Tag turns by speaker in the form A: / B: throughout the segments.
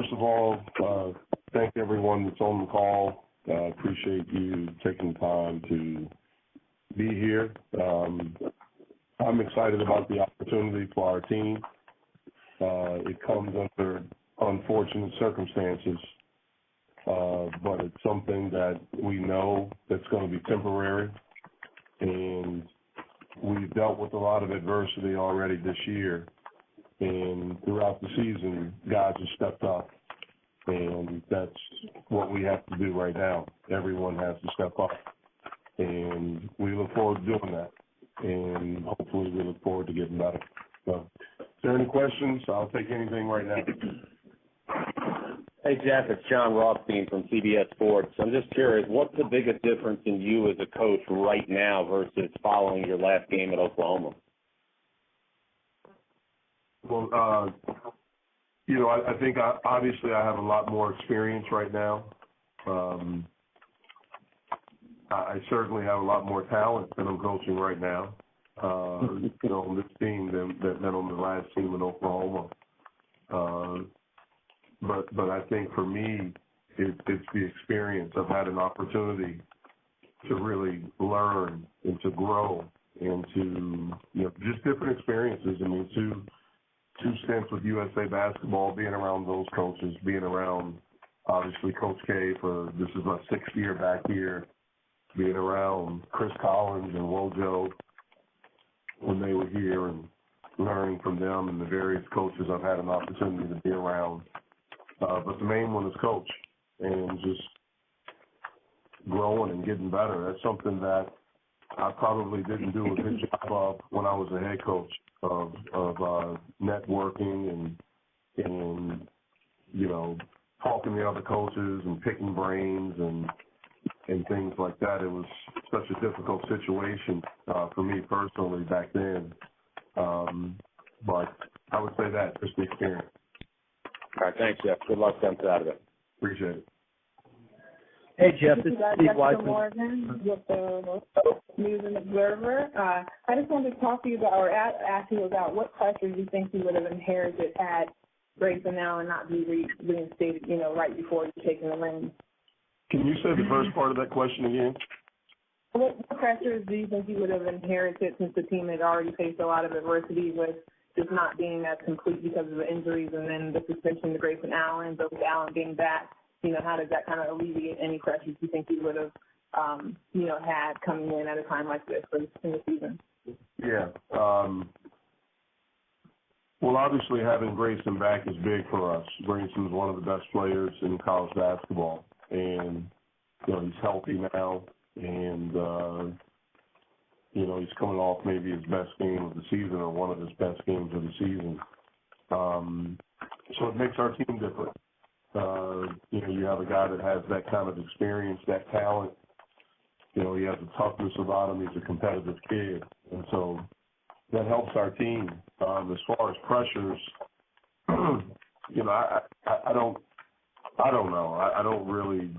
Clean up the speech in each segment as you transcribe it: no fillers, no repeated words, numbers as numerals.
A: first of all, thank everyone that's on the call. Appreciate you taking the time to be here. I'm excited about the opportunity for our team. It comes under unfortunate circumstances, but it's something that we know that's going to be temporary, and we've dealt with a lot of adversity already this year, and throughout the season, guys have stepped up, and that's what we have to do right now. Everyone has to step up, and we look forward to doing that, and hopefully we look forward to getting better. So, is there any questions? I'll take anything right now.
B: Hey, Jeff, it's John Rothstein from CBS Sports. I'm just curious, what's the biggest difference in you as a coach right now versus following your last game at Oklahoma?
A: Well, I think obviously I have a lot more experience right now. I certainly have a lot more talent than I'm coaching right now, on this team than on the last team in Oklahoma. But I think for me, it's the experience. I've had an opportunity to really learn and to grow and to, just different experiences. I mean, two stints with USA Basketball, being around those coaches, being around, obviously, Coach K this is my 6th year back here, being around Chris Collins and Wojo when they were here and learning from them and the various coaches I've had an opportunity to be around. But the main one is coach, and just growing and getting better. That's something that I probably didn't do a good job of when I was a head coach, of networking and talking to other coaches and picking brains and things like that. It was such a difficult situation for me personally back then. But I would say that, just the experience.
B: All right, thanks, Jeff. Good luck coming out of it.
A: Appreciate it.
C: Hey, Jeff, this is Steve Weissman.
D: Morgan with the News and Observer. I just wanted to talk to you about, or ask you about what pressures you think you would have inherited had Grayson Allen not be reinstated, right before you taking the reins.
A: Can you say the first part of that question again?
D: What pressures do you think you would have inherited since the team had already faced a lot of adversity with just not being as complete because of the injuries and then the suspension to Grayson Allen, but with Allen being back, how does that kind of alleviate any pressures you think you would have, had coming in at a time like this in the season?
A: Yeah. Well, obviously having Grayson back is big for us. Grayson's one of the best players in college basketball, and he's healthy now, and he's coming off maybe his best game of the season or one of his best games of the season. So it makes our team different. You have a guy that has that kind of experience, that talent. He has a toughness about him. He's a competitive kid, and so that helps our team. As far as pressures, I don't know. I don't really.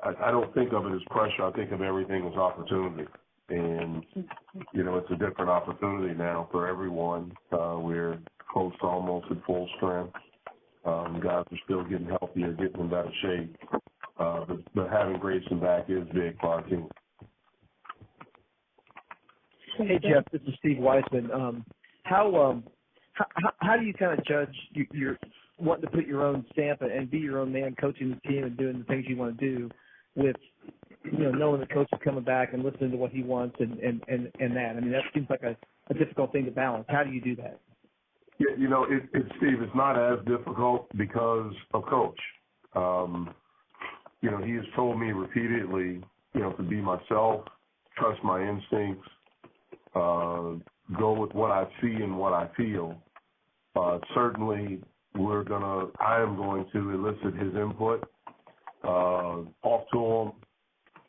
A: I don't think of it as pressure. I think of everything as opportunity. And, it's a different opportunity now for everyone. We're close to almost at full strength. Guys are still getting healthier, getting in better shape. But having Grayson back is big for our team.
C: Hey, Jeff, this is Steve Weissman. How do you kind of judge your wanting to put your own stamp and be your own man coaching the team and doing the things you want to do with, knowing the coach is coming back and listening to what he wants and that? I mean, that seems like a difficult thing to balance. How do you do that?
A: Yeah, Steve, it's not as difficult because of Coach. He has told me repeatedly, to be myself, trust my instincts, go with what I see and what I feel. Certainly, I am going to elicit his input, talk to him,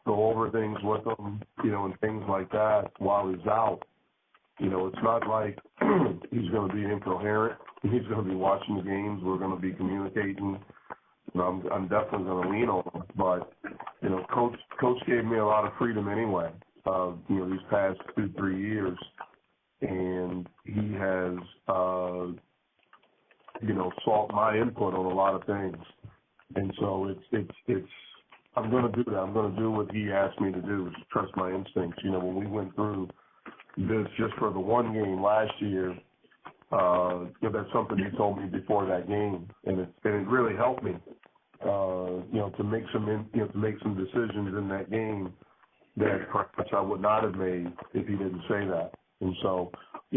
A: go over things with him, and things like that while he's out. It's not like he's going to be incoherent. He's going to be watching the games. We're going to be communicating. I'm definitely going to lean on him. But, Coach gave me a lot of freedom anyway, these past 2-3 years. And he has sought my input on a lot of things. And so I'm going to do that. I'm going to do what he asked me to do, is trust my instincts. When we went through this just for the one game last year, that's something he told me before that game, and it really helped me, to make some decisions in that game that perhaps I would not have made if he didn't say that. And so,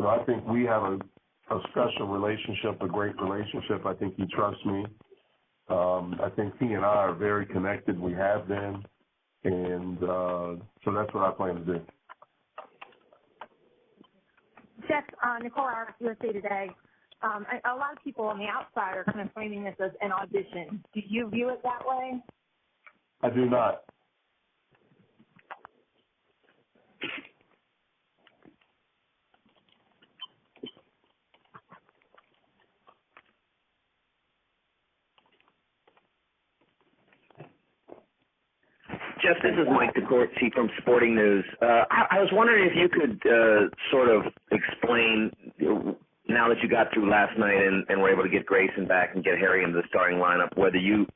A: I think we have a special relationship, a great relationship. I think he trusts me. I think he and I are very connected. We have been, and so that's what I plan to do.
E: Jeff, Nicole Harris, USA Today. A lot of people on the outside are kind of framing this as an audition. Do you view it that way?
A: I do not.
F: Jeff, this is Mike Krzyzewski from Sporting News. I was wondering if you could sort of explain, now that you got through last night and were able to get Grayson back and get Harry into the starting lineup, whether you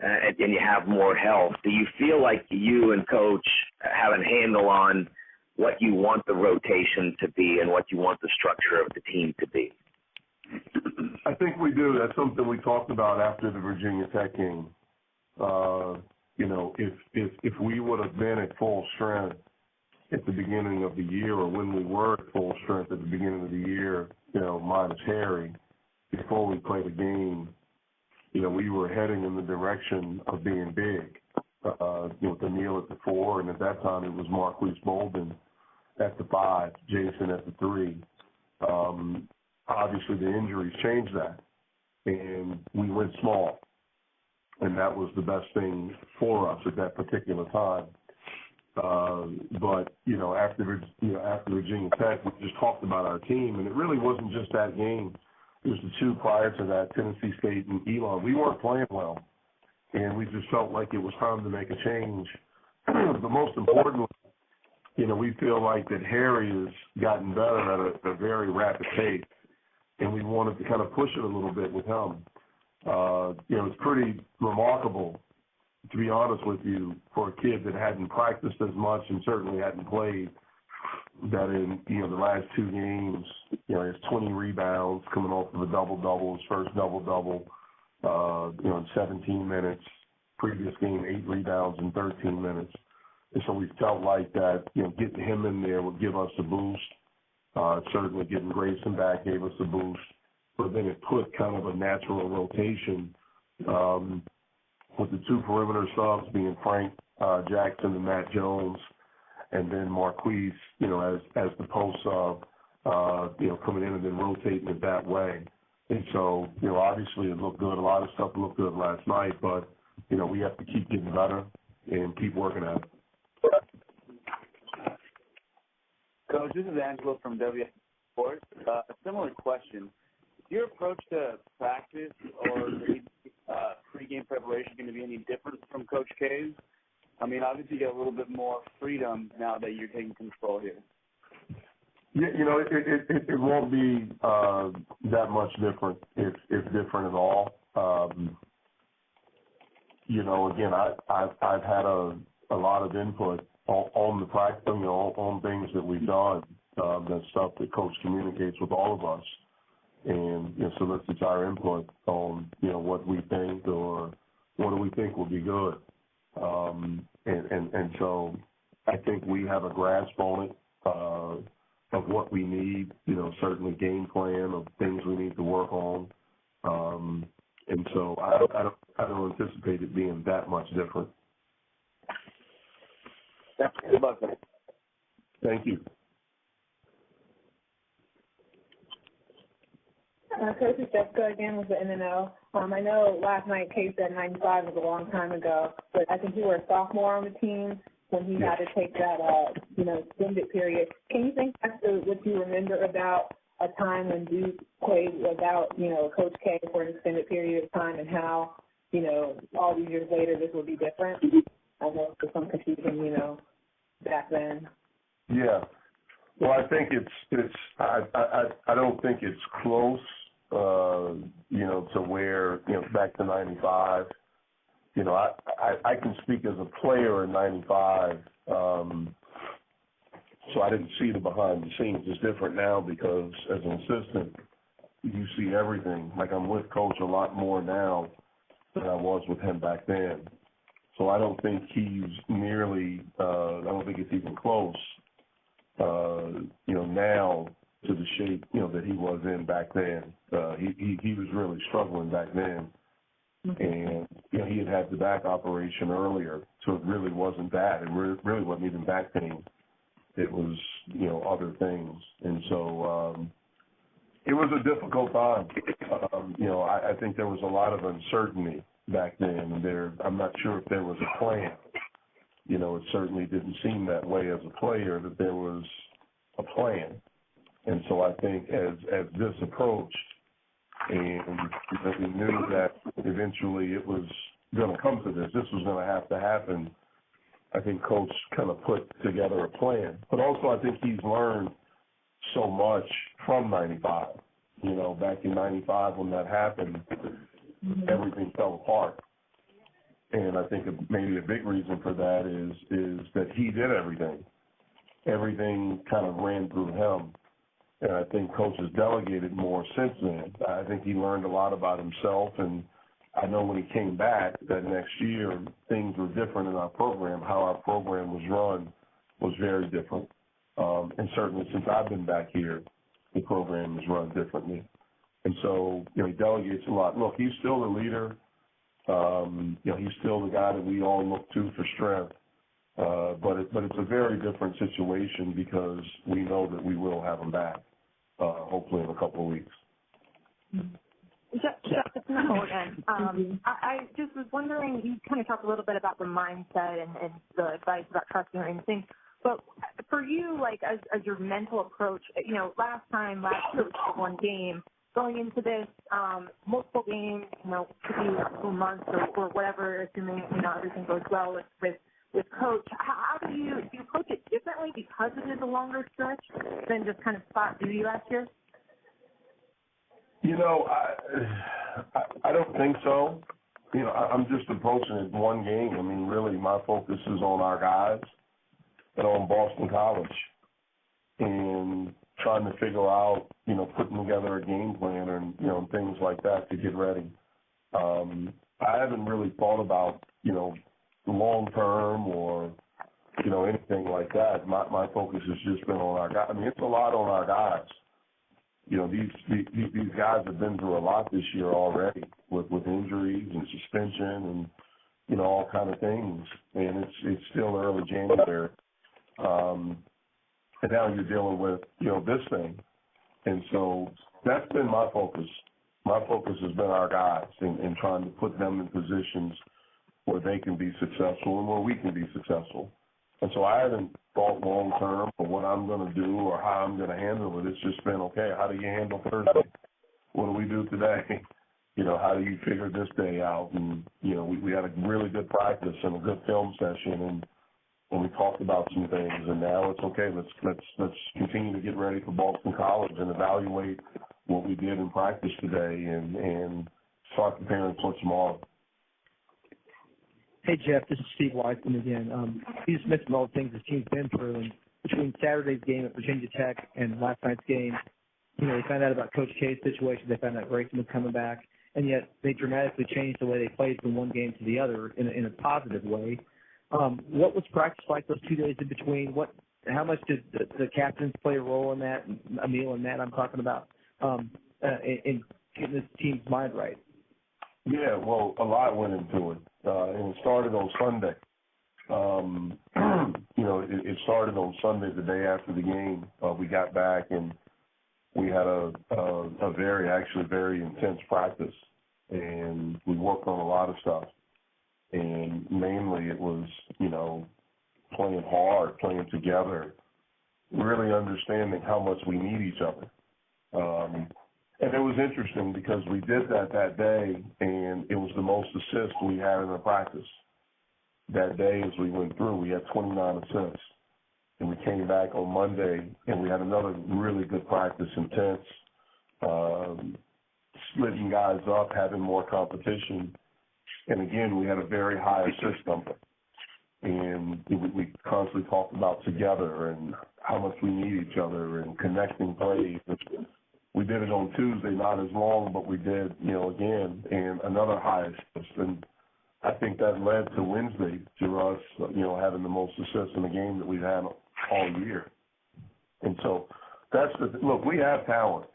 F: and you have more health, do you feel like you and Coach have a handle on what you want the rotation to be and what you want the structure of the team to be?
A: I think we do. That's something we talked about after the Virginia Tech game. If we would have been at full strength at the beginning of the year, or when we were at full strength at the beginning of the year, minus Harry, before we played a game, we were heading in the direction of being big. With Neil at the 4, and at that time it was Marquise Bolden at the 5, Jason at the 3. Obviously the injuries changed that, and we went small. And that was the best thing for us at that particular time. But after Virginia Tech, we just talked about our team, and it really wasn't just that game. It was the 2 prior to that, Tennessee State and Elon. We weren't playing well, and we just felt like it was time to make a change. But most importantly, we feel like that Harry has gotten better at a very rapid pace, and we wanted to kind of push it a little bit with him. It's pretty remarkable, to be honest with you, for a kid that hadn't practiced as much and certainly hadn't played, that in, the last 2 games, he has 20 rebounds coming off of a double-double, his first double-double, in 17 minutes. Previous game, 8 rebounds in 13 minutes. And so we felt like that, getting him in there would give us a boost. Certainly getting Grayson back gave us a boost. But then it put kind of a natural rotation with the 2 perimeter subs being Frank Jackson and Matt Jones, and then Marquise, as the post sub, coming in and then rotating it that way. And so, obviously it looked good. A lot of stuff looked good last night, but, we have to keep getting better and keep working at it.
G: Coach, this is Angelo from WS Sports. A similar question. Is your approach to practice or pregame preparation going to be any different from Coach K's? I mean, obviously you get a little bit more freedom now that you're taking control here.
A: Yeah, it won't be that much different, if different at all. Again, I've had a lot of input on the practice, on things that we've done, that stuff that Coach communicates with all of us. And solicits our input on, what we think or what do we think will be good. And so I think we have a grasp on it, of what we need, certainly game plan of things we need to work on. And so I don't anticipate it being that much different.
G: Good luck, man.
A: Thank you.
D: Coach, it's Jessica again with the NNL. I know last night Kate said 95 was a long time ago, but I think you were a sophomore on the team when he had to take that, extended period. Can you think back to what you remember about a time when Duke played without, Coach K for an extended period of time, and how, all these years later this will be different? I know there's some confusion, back then.
A: Yeah. Well, I think it's I don't think it's close to where, back to 95, I can speak as a player in 95, so I didn't see the behind the scenes. It's different now because as an assistant, you see everything. Like I'm with Coach a lot more now than I was with him back then. So I don't think he's nearly, I don't think it's even close, now to the shape, that he was in back then. He was really struggling back then. And, he had the back operation earlier, so it really wasn't that. It really wasn't even back pain. It was, other things. And so it was a difficult time. I think there was a lot of uncertainty back then. And I'm not sure if there was a plan. It certainly didn't seem that way as a player that there was a plan. And so I think as this approached, and we knew that eventually it was going to come to this was going to have to happen, I think Coach kind of put together a plan. But also I think he's learned so much from 95. Back in 95 when that happened, everything fell apart. And I think maybe a big reason for that is that he did everything. Everything kind of ran through him. And I think Coach has delegated more since then. I think he learned a lot about himself. And I know when he came back that next year, things were different in our program. How our program was run was very different. And certainly since I've been back here, the program is run differently. And so, he delegates a lot. Look, he's still the leader. He's still the guy that we all look to for strength. But it's a very different situation because we know that we will have him back, hopefully in a couple of weeks.
E: Jeff, it's Nicole again. I just was wondering, you kind of talked a little bit about the mindset and the advice about trusting or anything. But for you, like as your mental approach, last year was one game. Going into this, multiple games, could be a couple months or whatever, assuming everything goes well with Coach. How do you approach it differently because it is a longer stretch than just kind of spot duty last year?
A: I don't think so. I'm just approaching it one game. I mean, really, my focus is on our guys and on Boston College and trying to figure out, putting together a game plan and, things like that to get ready. I haven't really thought about, long term or, anything like that. My focus has just been on our guys. I mean, it's a lot on our guys. These guys have been through a lot this year already with injuries and suspension and, all kind of things. And it's still early January. And now you're dealing with, this thing. And so that's been my focus. My focus has been our guys and trying to put them in positions where they can be successful and where we can be successful. And so I haven't thought long term or what I'm going to do or how I'm going to handle it. It's just been, okay, how do you handle Thursday? What do we do today? How do you figure this day out? And, we had a really good practice and a good film session and we talked about some things, and now it's okay. Let's continue to get ready for Boston College and evaluate what we did in practice today and start preparing for tomorrow.
C: Hey, Jeff, this is Steve Weissman again. You just mentioned all the things the team's been through, and between Saturday's game at Virginia Tech and last night's game, they found out about Coach K's situation. They found out Grayson was coming back, and yet they dramatically changed the way they played from one game to the other in a positive way. What was practice like those 2 days in between? How much did the captains play a role in that? Emil and Matt, I'm talking about, in getting this team's mind right.
A: Yeah, well, a lot went into it, and it started on Sunday. It started on Sunday, the day after the game. We got back and we had a very intense practice, and we worked on a lot of stuff. And mainly it was, playing hard, playing together, really understanding how much we need each other. And it was interesting because we did that day, and it was the most assists we had in the practice. That day as we went through, we had 29 assists. And we came back on Monday, and we had another really good practice, intense. splitting guys up, having more competition. And again, we had a very high assist number. And we constantly talked about together and how much we need each other and connecting plays. We did it on Tuesday, not as long, but we did, again, and another high assist. And I think that led to Wednesday, to us, having the most assists in the game that we've had all year. And so look, we have talent,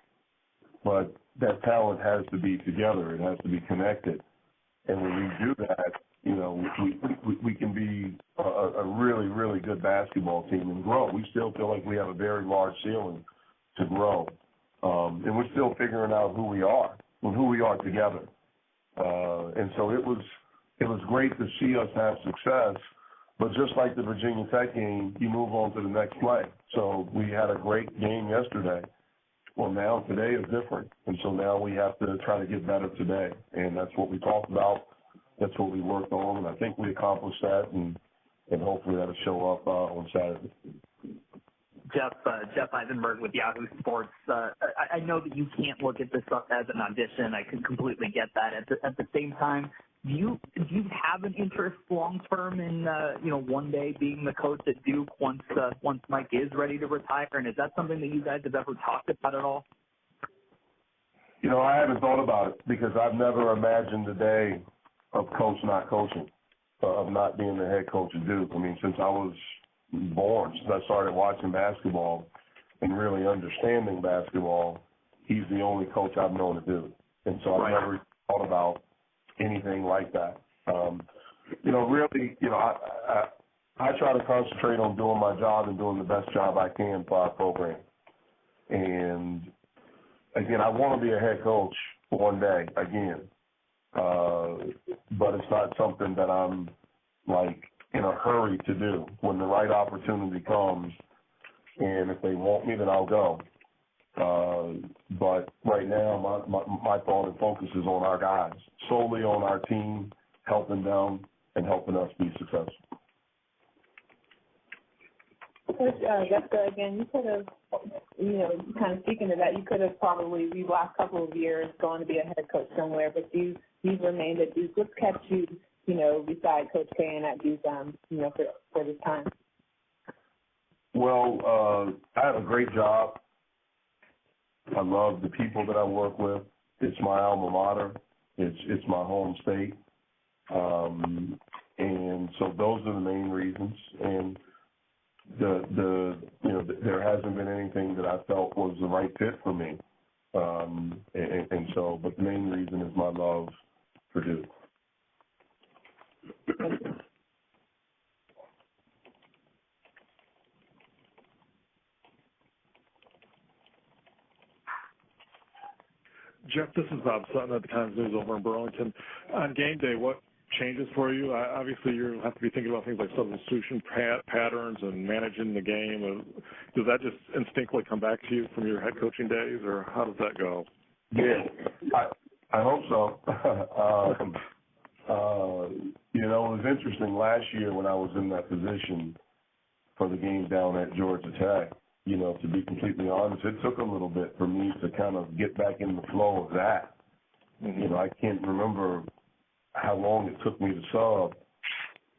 A: but that talent has to be together. It has to be connected. And when we do that, we can be a really, really good basketball team and grow. We still feel like we have a very large ceiling to grow. And we're still figuring out who we are and who we are together. And so it was great to see us have success. But just like the Virginia Tech game, you move on to the next play. So we had a great game yesterday. Well, now today is different. And so now we have to try to get better today. And that's what we talked about. That's what we worked on. And I think we accomplished that. And hopefully that'll show up on Saturday.
H: Jeff Eisenberg with Yahoo Sports. I know that you can't look at this as an audition. I can completely get that. At the same time, do you have an interest long term in one day being the coach at Duke once Mike is ready to retire? And is that something that you guys have ever talked about at all?
A: I haven't thought about it because I've never imagined a day of coach not coaching, of not being the head coach at Duke. I mean, since I was born, since I started watching basketball and really understanding basketball, he's the only coach I've known to do. And so I've never thought about anything like that. Really, I try to concentrate on doing my job and doing the best job I can for our program. And, again, I want to be a head coach one day, again. But it's not something that I'm, in a hurry to do. When the right opportunity comes, and if they want me, then I'll go. But right now, my thought and focus is on our guys, solely on our team, helping them and helping us be successful.
D: Coach Jessica, again, you could have, kind of speaking to that, you could have probably, these last couple of years, gone to be a head coach somewhere, but you've remained at Duke. What's kept you, beside Coach K and at Duke, for this time?
A: Well, I have a great job. I love the people that I work with. It's my alma mater. It's my home state. And so those are the main reasons. And there hasn't been anything that I felt was the right fit for me. But the main reason is my love for Duke.
I: Jeff, this is Bob Sutton at the Times News over in Burlington. On game day, what changes for you? Obviously, you have to be thinking about things like substitution patterns and managing the game. Does that just instinctively come back to you from your head coaching days, or how does that go?
A: Yeah, I hope so. It was interesting last year when I was in that position for the game down at Georgia Tech. To be completely honest, it took a little bit for me to kind of get back in the flow of that. Mm-hmm. I can't remember how long it took me to sub,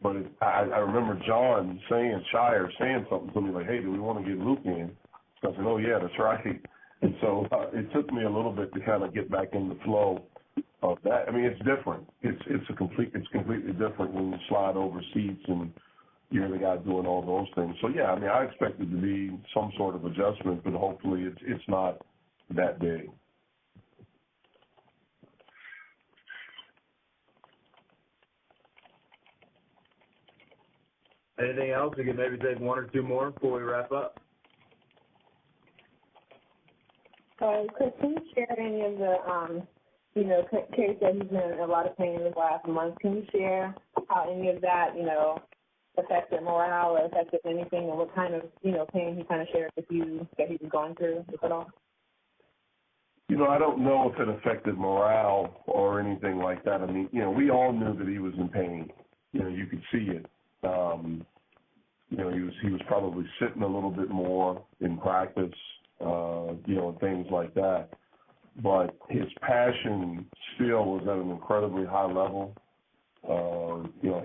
A: but I remember John Shire saying something to me like, "Hey, do we want to get Luke in?" So I said, "Oh yeah, that's right." And so it took me a little bit to kind of get back in the flow of that. I mean, it's different. It's completely different when you slide over seats and you're the guy doing all those things. So yeah, I mean, I expect it to be some sort of adjustment, but hopefully it's not that big.
J: Anything else? We can maybe take one or two more before we wrap up.
D: Chris, can you share any of the, Kerry said he's been in a lot of pain in the last month. Can you share how any of that, affected morale or affected anything, and what kind of, pain he kind of shared with you that he was going through, if at all?
A: I don't know if it affected morale or anything like that. I mean, we all knew that he was in pain. You could see it. He was probably sitting a little bit more in practice, and things like that. but his passion still was at an incredibly high level.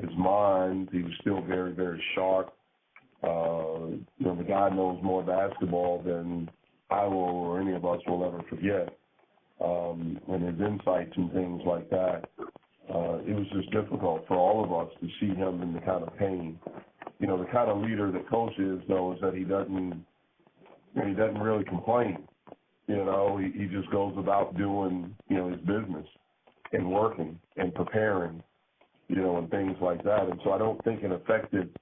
A: His mind, he was still very, very sharp. The guy knows more basketball than I will or any of us will ever forget. And his insights and things like that. It was just difficult for all of us to see him in the kind of pain. The kind of leader that Coach is, though, is that he doesn't really complain. He just goes about doing, his business and working and preparing, and things like that. And so I don't think it affected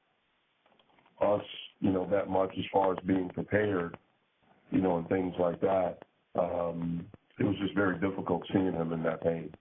A: us, that much as far as being prepared, and things like that. It was just very difficult seeing him in that pain.